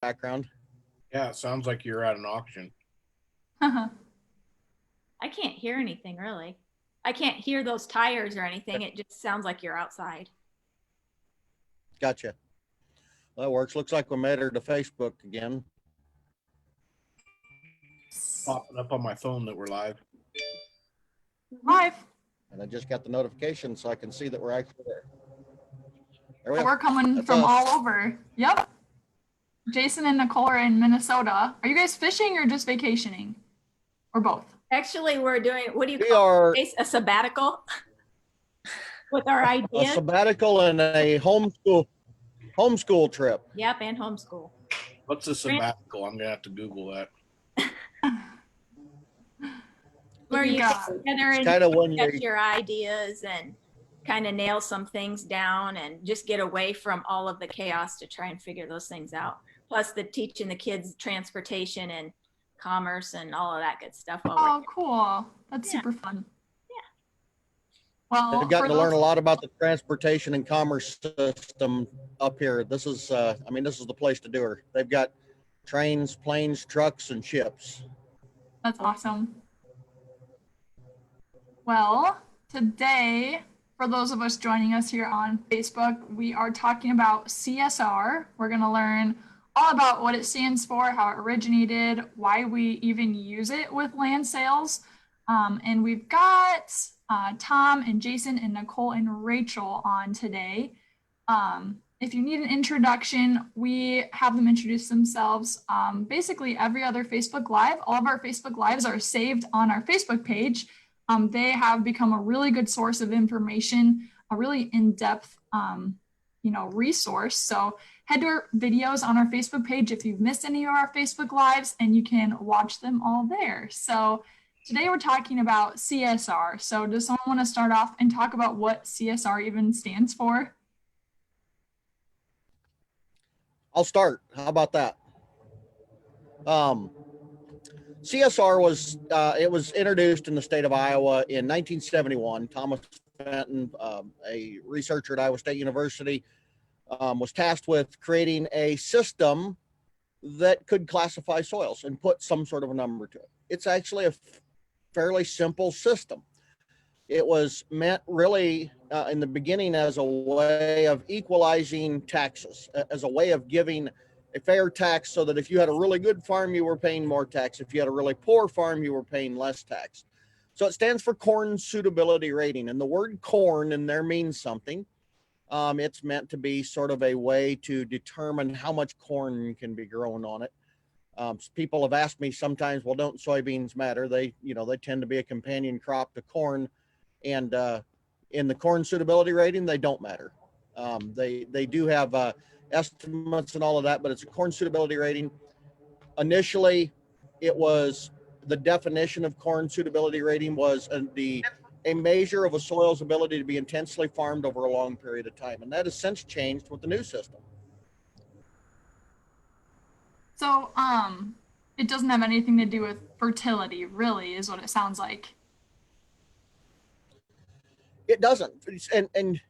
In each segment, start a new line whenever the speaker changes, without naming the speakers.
background.
Yeah, it sounds like you're at an auction.
I
can't hear anything really. I can't hear those tires or anything. It just sounds like you're outside.
Gotcha. That works. Looks like we made her to Facebook again.
Popping up on my phone that we're live.
Live.
And I just got the notification so I can see that we're actually there. There we
We're
are.
coming
That's
from
us.
all over. Yep. Jason and Nicole are in Minnesota. Are you guys fishing or just vacationing? Or both?
Actually, we're doing, what do you
We
call
are
it? A sabbatical with our
a
ideas.
sabbatical and a homeschool trip.
Yep, and homeschool.
What's a sabbatical? I'm gonna have to Google that.
Where you
Yeah.
get together and
Kind of when
get
you
your ideas and kind of nail some things down and just get away from all of the chaos to try and figure those things out. Plus the teaching the kids transportation and commerce and all of that good stuff.
Oh, cool. That's
Yeah.
super fun.
Yeah.
Well,
have gotten
for
to learn a
those,
lot about the transportation and commerce system up here. This is, I mean, this is the place to do her. They've got trains, planes, trucks, and ships.
that's awesome. Well, today, for those of us joining us here on Facebook, we are talking about CSR. We're going to learn all about what it stands for, how it originated, why we even use it with land sales. And we've got Tom and Jason and Nicole and Rachel on today. If you need an introduction, we have them introduce themselves basically every other Facebook Live. All of our Facebook Lives are saved on our Facebook page. They have become a really good source of information, a really in-depth, resource. So head to our videos on our Facebook page if you've missed any of our Facebook Lives, and you can watch them all there. So today we're talking about CSR. So does someone want to start off and talk about what CSR even stands for?
I'll start. How about that? CSR was it was introduced in the state of Iowa in 1971. Thomas Fenton, a researcher at Iowa State University, was tasked with creating a system that could classify soils and put some sort of a number to it. It's actually a fairly simple system. It was meant really in the beginning as a way of equalizing taxes, as a way of giving a fair tax so that if you had a really good farm, you were paying more tax. If you had a really poor farm, you were paying less tax. So it stands for Corn Suitability Rating. And the word corn in there means something. It's meant to be sort of a way to determine how much corn can be grown on it. People have asked me sometimes, well, don't soybeans matter? They tend to be a companion crop to corn. And in the corn suitability rating, they don't matter. They do have estimates and all of that, but it's a corn suitability rating. Initially, it was the definition of corn suitability rating was a measure of a soil's ability to be intensely farmed over a long period of time. And that has since changed with the new system.
So it doesn't have anything to do with fertility, really, is what it sounds like.
It doesn't, and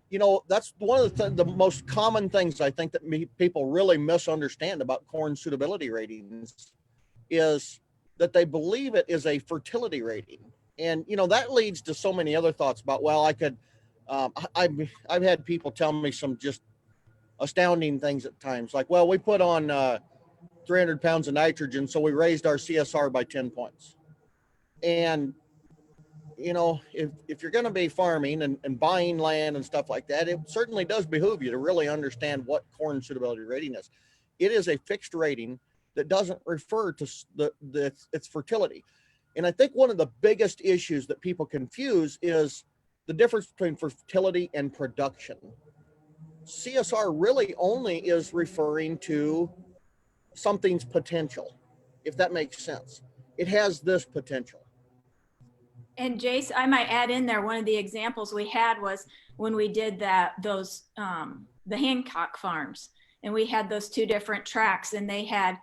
that's one of the most common things I think that people really misunderstand about corn suitability ratings is that they believe it is a fertility rating, and that leads to so many other thoughts about, well, I could, I've had people tell me some just astounding things at times, like, well, we put on 300 pounds of nitrogen, so we raised our CSR by 10 points, and if you're going to be farming and buying land and stuff like that, it certainly does behoove you to really understand what corn suitability rating is. It is a fixed rating that doesn't refer to its fertility. And I think one of the biggest issues that people confuse is the difference between fertility and production. CSR really only is referring to something's potential, if that makes sense. It has this potential.
And Jace, I might add in there, one of the examples we had was when we did the Hancock farms, and we had those two different tracks, and they had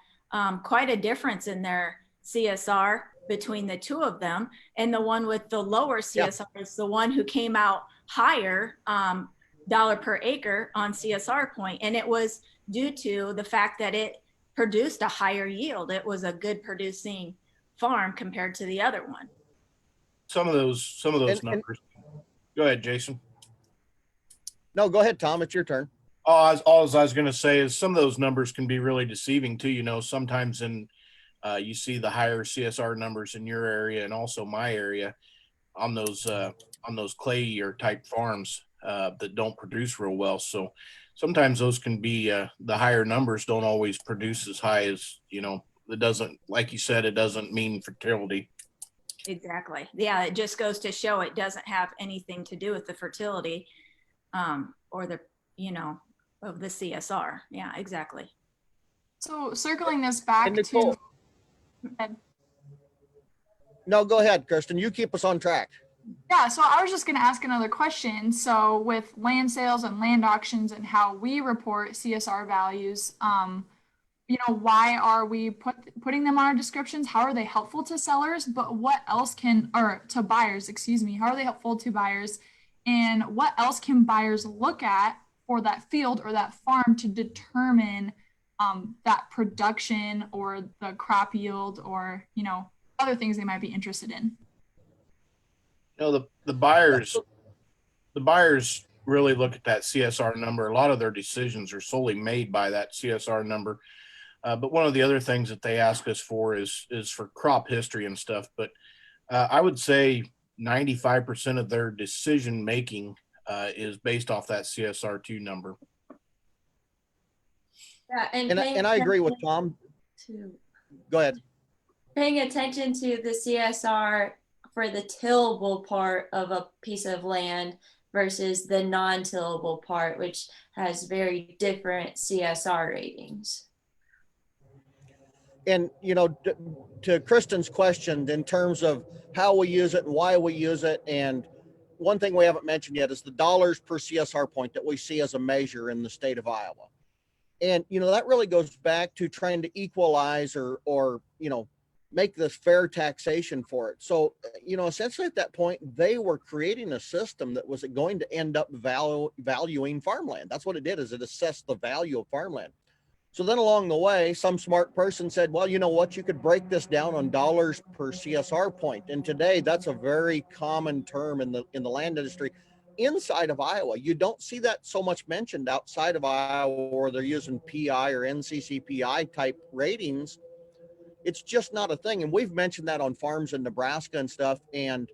quite a difference in their CSR between the two of them. And the one with the lower CSR is the one who came out higher dollar per acre on CSR point. And it was due to the fact that it produced a higher yield. It was a good producing farm compared to the other one.
Some of those
And-
numbers. Go ahead, Jason.
No, go ahead, Tom. It's your turn.
All I was going to say is some of those numbers can be really deceiving too. Sometimes you see the higher CSR numbers in your area and also my area on those clay or type farms that don't produce real well. So sometimes those can be the higher numbers don't always produce as high as It doesn't, like you said, it doesn't mean fertility.
Exactly. Yeah, it just goes to show it doesn't have anything to do with the fertility or the of the CSR. Yeah, exactly.
So circling this back
And Nicole-
to
No, go ahead, Kristen. You keep us on track.
yeah, so I was just going to ask another question. So with land sales and land auctions and how we report CSR values, why are we putting them on our descriptions? How are they helpful to sellers? But what else or to buyers, excuse me, how are they helpful to buyers? And what else can buyers look at for that field or that farm to determine that production or the crop yield or, other things they might be interested in?
The buyers really look at that CSR number. A lot of their decisions are solely made by that CSR number. But one of the other things that they ask us for is for crop history and stuff. But I would say 95% of their decision making is based off that CSR2 number.
Yeah,
And I agree with Tom. Go ahead.
Paying attention to the CSR for the tillable part of a piece of land versus the non-tillable part, which has very different CSR ratings.
And, to Kristen's question in terms of how we use it and why we use it. And one thing we haven't mentioned yet is the dollars per CSR point that we see as a measure in the state of Iowa. And, that really goes back to trying to equalize or make this fair taxation for it. So, essentially at that point, they were creating a system that was going to end up valuing farmland. That's what it did, is it assessed the value of farmland. So then along the way, some smart person said, well, you know what, you could break this down on dollars per CSR point. And today that's a very common term in the land industry inside of Iowa. You don't see that so much mentioned outside of Iowa, where they're using PI or NCCPI type ratings. It's just not a thing. And we've mentioned that on farms in Nebraska and stuff. And,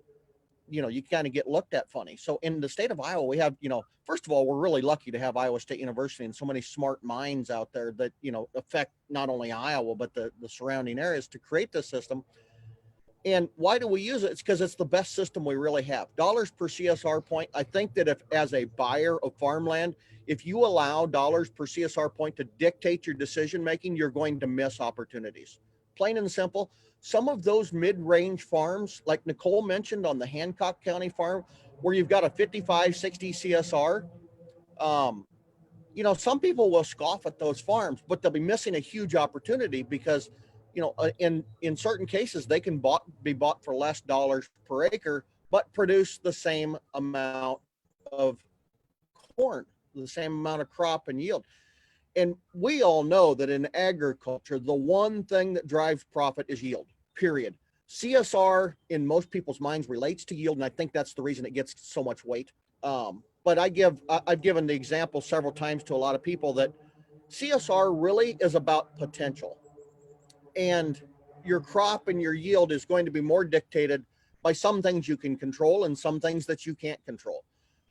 you kind of get looked at funny. So in the state of Iowa, we have, first of all, we're really lucky to have Iowa State University and so many smart minds out there that, affect not only Iowa, but the surrounding areas to create this system. And why do we use it? It's because it's the best system we really have. Dollars per CSR point. I think that if, as a buyer of farmland, if you allow dollars per CSR point to dictate your decision-making, you're going to miss opportunities. Plain and simple. Some of those mid-range farms, like Nicole mentioned on the Hancock County farm, where you've got a 55, 60 CSR, some people will scoff at those farms, but they'll be missing a huge opportunity because, in certain cases, they can be bought for less dollars per acre, but produce the same amount of corn, the same amount of crop and yield. And we all know that in agriculture, the one thing that drives profit is yield, period. CSR in most people's minds relates to yield, and I think that's the reason it gets so much weight. But I've given the example several times to a lot of people that CSR really is about potential. And your crop and your yield is going to be more dictated by some things you can control and some things that you can't control.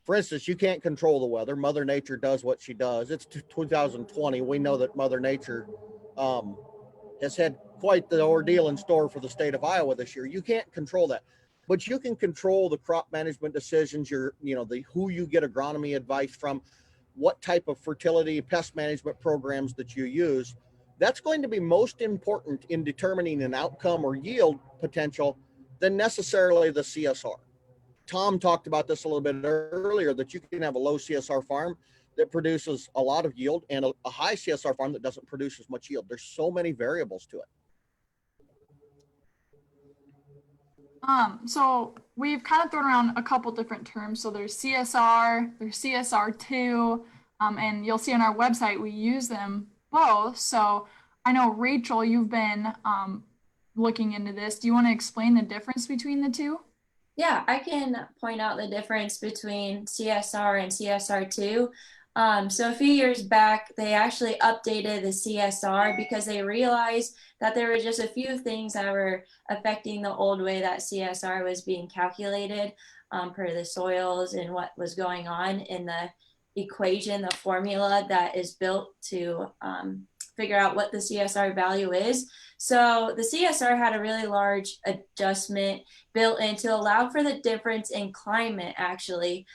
For instance, you can't control the weather. Mother Nature does what she does. It's 2020. We know that Mother Nature has had quite the ordeal in store for the state of Iowa this year. You can't control that, but you can control the crop management decisions. Who you get agronomy advice from, what type of fertility pest management programs that you use. That's going to be most important in determining an outcome or yield potential than necessarily the CSR. Tom talked about this a little bit earlier, that you can have a low CSR farm that produces a lot of yield and a high CSR farm that doesn't produce as much yield. There's so many variables to it.
So we've kind of thrown around a couple different terms. So there's CSR, there's CSR2, and you'll see on our website, we use them both. So I know, Rachel, you've been looking into this. Do you want to explain the difference between the two?
Yeah, I can point out the difference between CSR and CSR2. So a few years back, they actually updated the CSR because they realized that there were just a few things that were affecting the old way that CSR was being calculated per the soils and what was going on in the equation, the formula that is built to figure out what the CSR value is. So the CSR had a really large adjustment built in to allow for the difference in climate, actually.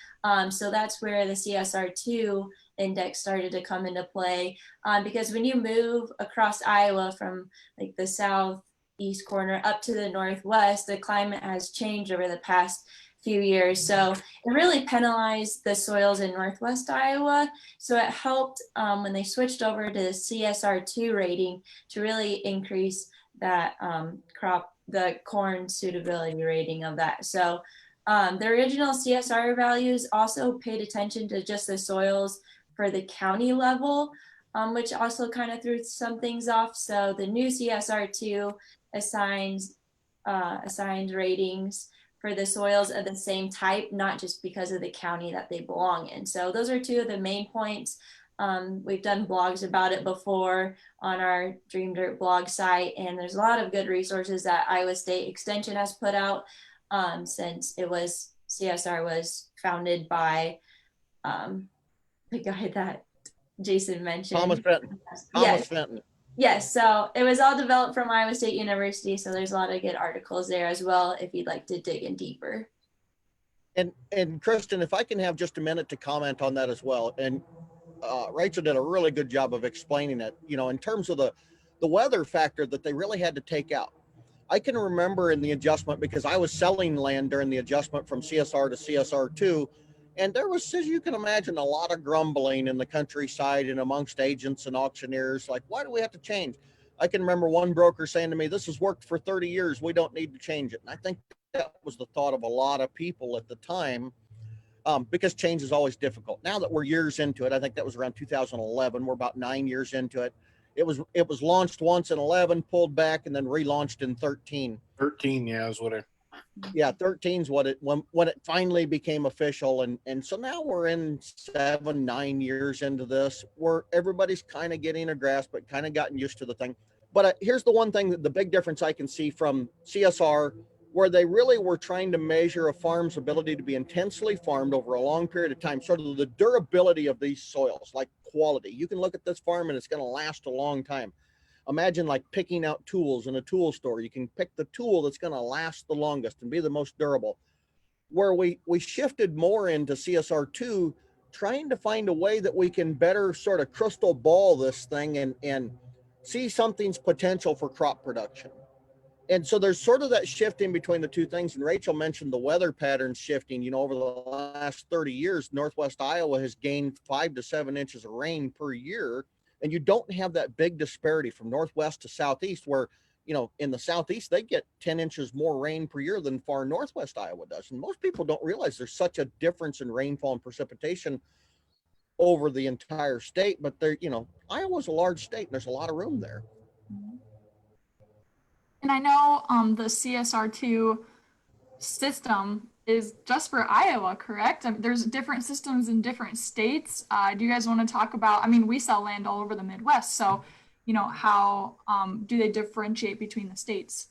So that's where the CSR2 index started to come into play. Because when you move across Iowa from like the southeast corner up to the northwest, the climate has changed over the past few years. So it really penalized the soils in northwest Iowa. So it helped when they switched over to the CSR2 rating to really increase that the corn suitability rating of that. So the original CSR values also paid attention to just the soils for the county level, which also kind of threw some things off. So the new CSR2 assigned ratings for the soils of the same type, not just because of the county that they belong in. So those are two of the main points. We've done blogs about it before on our Dream Dirt blog site, and there's a lot of good resources that Iowa State Extension has put out since CSR was founded by the guy that Jason mentioned.
Thomas Fenton.
Yes.
Fenton.
Yes, so it was all developed from Iowa State University, so there's a lot of good articles there as well if you'd like to dig in deeper.
And Kristen, if I can have just a minute to comment on that as well. And Rachel did a really good job of explaining it, in terms of the weather factor that they really had to take out. I can remember in the adjustment, because I was selling land during the adjustment from CSR to CSR2, and there was, as you can imagine, a lot of grumbling in the countryside and amongst agents and auctioneers, like, why do we have to change? I can remember one broker saying to me, this has worked for 30 years, we don't need to change it. And I think that was the thought of a lot of people at the time, because change is always difficult. Now that we're years into it, I think that was around 2011, we're about 9 years into it. It was launched once in 11, pulled back, and then relaunched in 13.
13, yeah, is what I.
Yeah, 13 is when it finally became official, and so now we're in 7-9 years into this, where everybody's kind of getting a grasp, but kind of gotten used to the thing. But here's the one thing, the big difference I can see from CSR, where they really were trying to measure a farm's ability to be intensely farmed over a long period of time, sort of the durability of these soils, like quality. You can look at this farm and it's going to last a long time. Imagine like picking out tools in a tool store. You can pick the tool that's going to last the longest and be the most durable. Where we shifted more into CSR2, trying to find a way that we can better sort of crystal ball this thing and see something's potential for crop production. And so there's sort of that shift in between the two things. And Rachel mentioned the weather patterns shifting. Over the last 30 years, Northwest Iowa has gained 5 to 7 inches of rain per year. And you don't have that big disparity from Northwest to Southeast, where, in the Southeast, they get 10 inches more rain per year than far Northwest Iowa does. And most people don't realize there's such a difference in rainfall and precipitation over the entire state. But Iowa's a large state and there's a lot of room there.
And I know the CSR2 system is just for Iowa, correct? There's different systems in different states. Do you guys want to talk about, we sell land all over the Midwest, so, how do they differentiate between the states?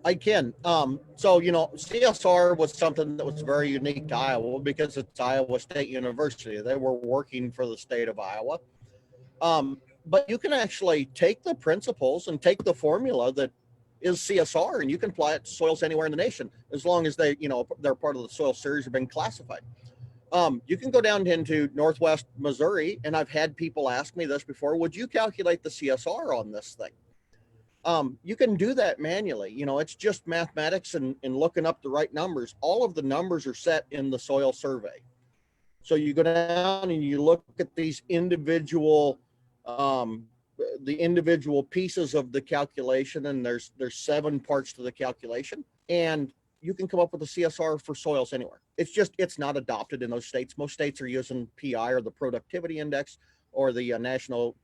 I can. So, CSR was something that was very unique to Iowa because it's Iowa State University. They were working for the state of Iowa. But you can actually take the principles and take the formula that is CSR, and you can apply it to soils anywhere in the nation, as long as they're part of the soil series, have been classified. You can go down into Northwest Missouri, and I've had people ask me this before, would you calculate the CSR on this thing? You can do that manually. It's just mathematics and looking up the right numbers. All of the numbers are set in the soil survey. So you go down and you look at these individual pieces of the calculation, and there's 7 parts to the calculation, and you can come up with a CSR for soils anywhere. It's not adopted in those states. Most states are using PI, or the productivity index, or the National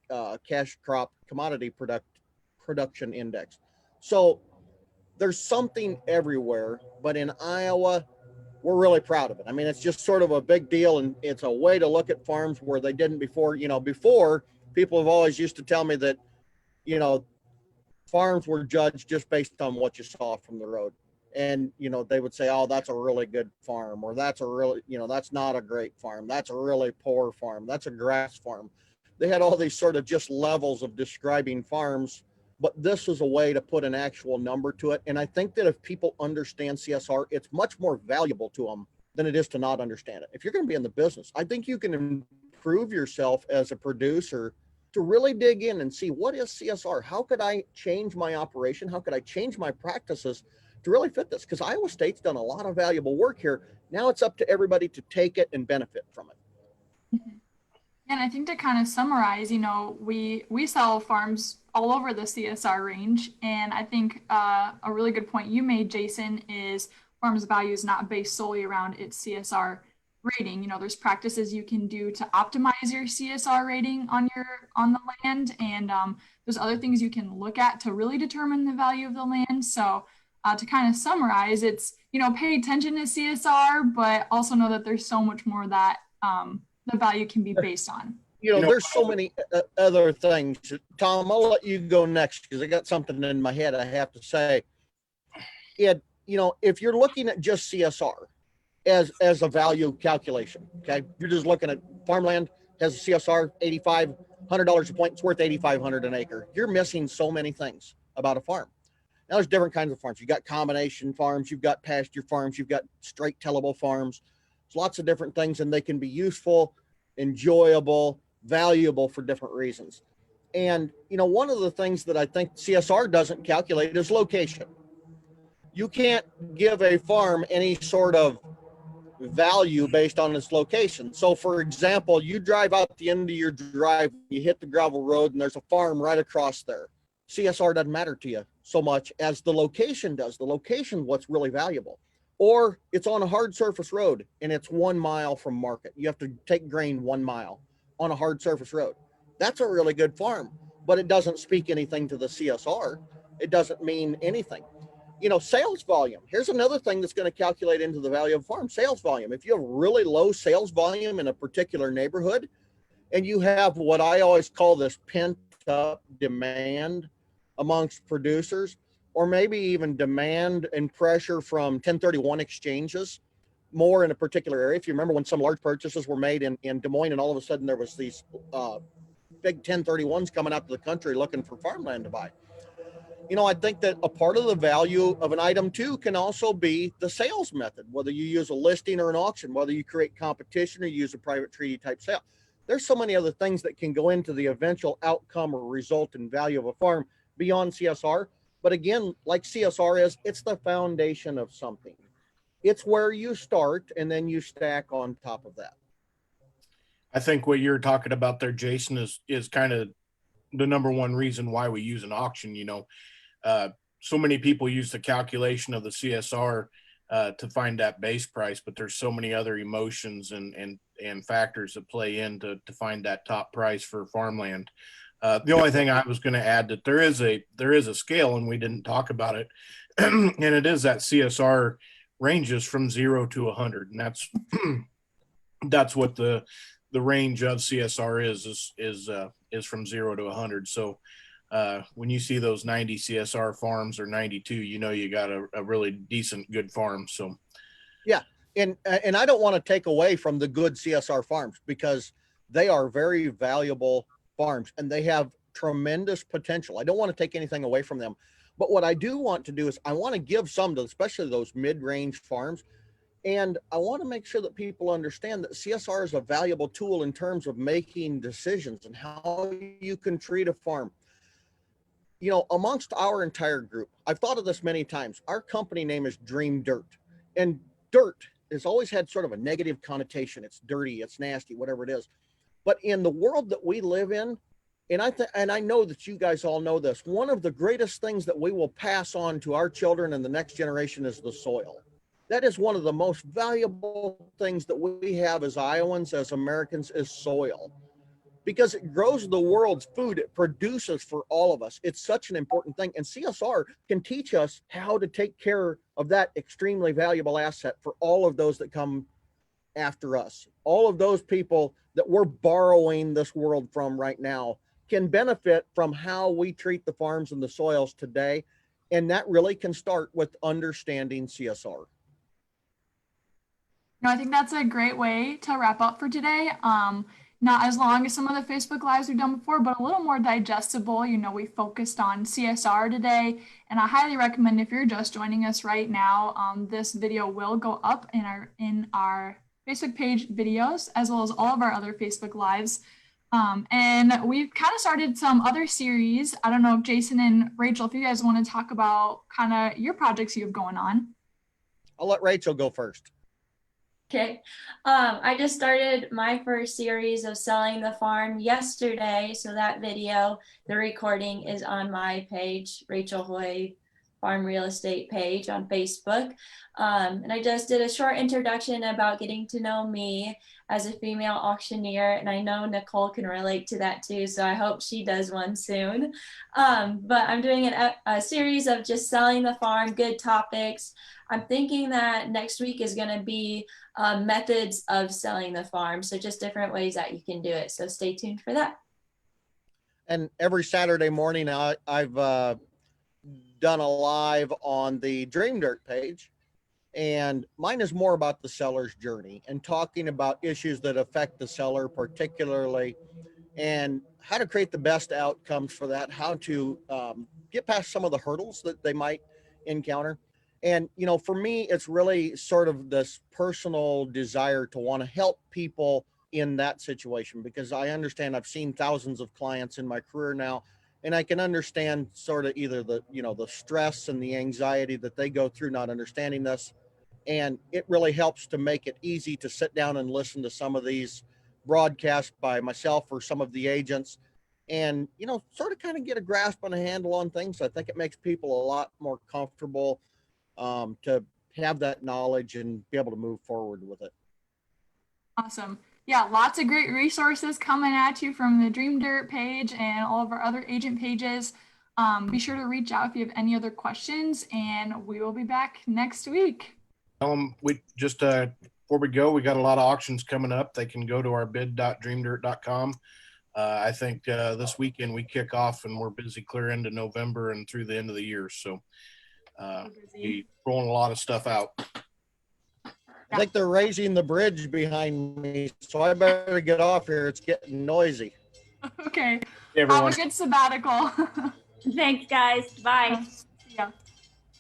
Cash Crop Commodity Production Index. So there's something everywhere, but in Iowa, we're really proud of it. I mean, it's just sort of a big deal, and it's a way to look at farms where they didn't before. You know, before, people have always used to tell me that, you know, farms were judged just based on what you saw from the road. And, you know, they would say, oh, that's a really good farm, or that's a really, you know, that's not a great farm. That's a really poor farm. That's a grass farm. They had all these sort of just levels of describing farms, but this is a way to put an actual number to it. And I think that if people understand CSR, it's much more valuable to them than it is to not understand it. If you're going to be in the business, I think you can improve yourself as a producer to really dig in and see, what is CSR? How could I change my operation? How could I change my practices to really fit this? Because Iowa State's done a lot of valuable work here. Now it's up to everybody to take it and benefit from it.
And I think to kind of summarize, you know, we sell farms all over the CSR range. And I think a really good point you made, Jason, is farms value is not based solely around its CSR rating. You know, there's practices you can do to optimize your CSR rating on the land, and there's other things you can look at to really determine the value of the land. So to kind of summarize, it's, you know, pay attention to CSR, but also know that there's so much more that the value can be based on.
You know, there's so many other things. Tom, I'll let you go next because I got something in my head I have to say. You know, if you're looking at just CSR as a value calculation, okay, you're just looking at farmland has a CSR $8,500 a point. It's worth $8,500 an acre. You're missing so many things about a farm. Now there's different kinds of farms. You've got combination farms, you've got pasture farms, you've got straight tillable farms. There's lots of different things, and they can be useful, enjoyable, valuable for different reasons. And, you know, one of the things that I think CSR doesn't calculate is location. You can't give a farm any sort of value based on its location. So for example, you drive out the end of your drive, you hit the gravel road, and there's a farm right across there. CSR doesn't matter to you so much as the location does. The location, what's really valuable. Or it's on a hard surface road and it's 1 mile from market. You have to take grain 1 mile on a hard surface road. That's a really good farm, but it doesn't speak anything to the CSR. It doesn't mean anything. You know, sales volume. Here's another thing that's going to calculate into the value of a farm: sales volume. If you have really low sales volume in a particular neighborhood, and you have what I always call this pent up demand amongst producers, or maybe even demand and pressure from 1031 exchanges more in a particular area. If you remember when some large purchases were made in Des Moines, and all of a sudden there was these big 1031s coming out to the country looking for farmland to buy. You know, I think that a part of the value of an item too can also be the sales method, whether you use a listing or an auction, whether you create competition or use a private treaty type sale. There's so many other things that can go into the eventual outcome or result in value of a farm beyond CSR. But again, like CSR is, it's the foundation of something. It's where you start and then you stack on top of that.
I think what you're talking about there, Jason, is kind of the number one reason why we use an auction. You know, so many people use the calculation of the CSR to find that base price, but there's so many other emotions and factors that play in to find that top price for farmland. The only thing I was going to add that there is a scale, and we didn't talk about it, and it is that CSR ranges from 0 to 100, and that's what the range of CSR is from 0 to 100. So when you see those 90 CSR farms or 92, you know you got a really decent, good farm. So
yeah, and I don't want to take away from the good CSR farms, because they are very valuable farms and they have tremendous potential. I don't want to take anything away from them, but what I do want to do is I want to give some to especially those mid-range farms. And I want to make sure that people understand that CSR is a valuable tool in terms of making decisions and how you can treat a farm. You know, amongst our entire group, I've thought of this many times. Our company name is Dream Dirt, and dirt has always had sort of a negative connotation. It's dirty, it's nasty, whatever it is. But in the world that we live in, and I know that you guys all know this, one of the greatest things that we will pass on to our children and the next generation is the soil. That is one of the most valuable things that we have as Iowans, as Americans, is soil. because it grows the world's food. It produces for all of us. It's such an important thing. And CSR can teach us how to take care of that extremely valuable asset for all of those that come after us. All of those people that we're borrowing this world from right now can benefit from how we treat the farms and the soils today. And that really can start with understanding CSR.
No, I think that's a great way to wrap up for today. Not as long as some of the Facebook Lives we've done before, but a little more digestible. You know, we focused on CSR today, and I highly recommend if you're just joining us right now, this video will go up in our Facebook page videos, as well as all of our other Facebook Lives. And we've kind of started some other series. I don't know if Jason and Rachel, if you guys want to talk about kind of your projects you have going on.
I'll let Rachel go first.
Okay. I just started my first series of Selling the Farm yesterday. So that video, the recording is on my page, Rachel Hoy Farm Real Estate page on Facebook. And I just did a short introduction about getting to know me as a female auctioneer. And I know Nicole can relate to that too. So I hope she does one soon. But I'm doing a series of just selling the farm, good topics. I'm thinking that next week is going to be methods of selling the farm. So just different ways that you can do it. So stay tuned for that.
And every Saturday morning, I've done a live on the Dream Dirt page. And mine is more about the seller's journey and talking about issues that affect the seller particularly, and how to create the best outcomes for that, how to get past some of the hurdles that they might encounter. And, you know, for me, it's really sort of this personal desire to want to help people in that situation, because I understand I've seen thousands of clients in my career now, and I can understand sort of either the, you know, the stress and the anxiety that they go through not understanding this. And it really helps to make it easy to sit down and listen to some of these broadcasts by myself or some of the agents, and, you know, sort of kind of get a grasp and a handle on things. I think it makes people a lot more comfortable to have that knowledge and be able to move forward with it.
Awesome. Yeah, lots of great resources coming at you from the Dream Dirt page and all of our other agent pages. Be sure to reach out if you have any other questions, and we will be back next week.
We just before we go, we got a lot of auctions coming up. They can go to our bid.dreamdirt.com. I think this weekend we kick off, and we're busy clear into November and through the end of the year. So we rolling a lot of stuff out.
I think they're raising the bridge behind me, so I better get off here. It's getting noisy.
Okay.
Hey, everyone.
Have a good sabbatical.
Thanks, guys. Bye.
See ya.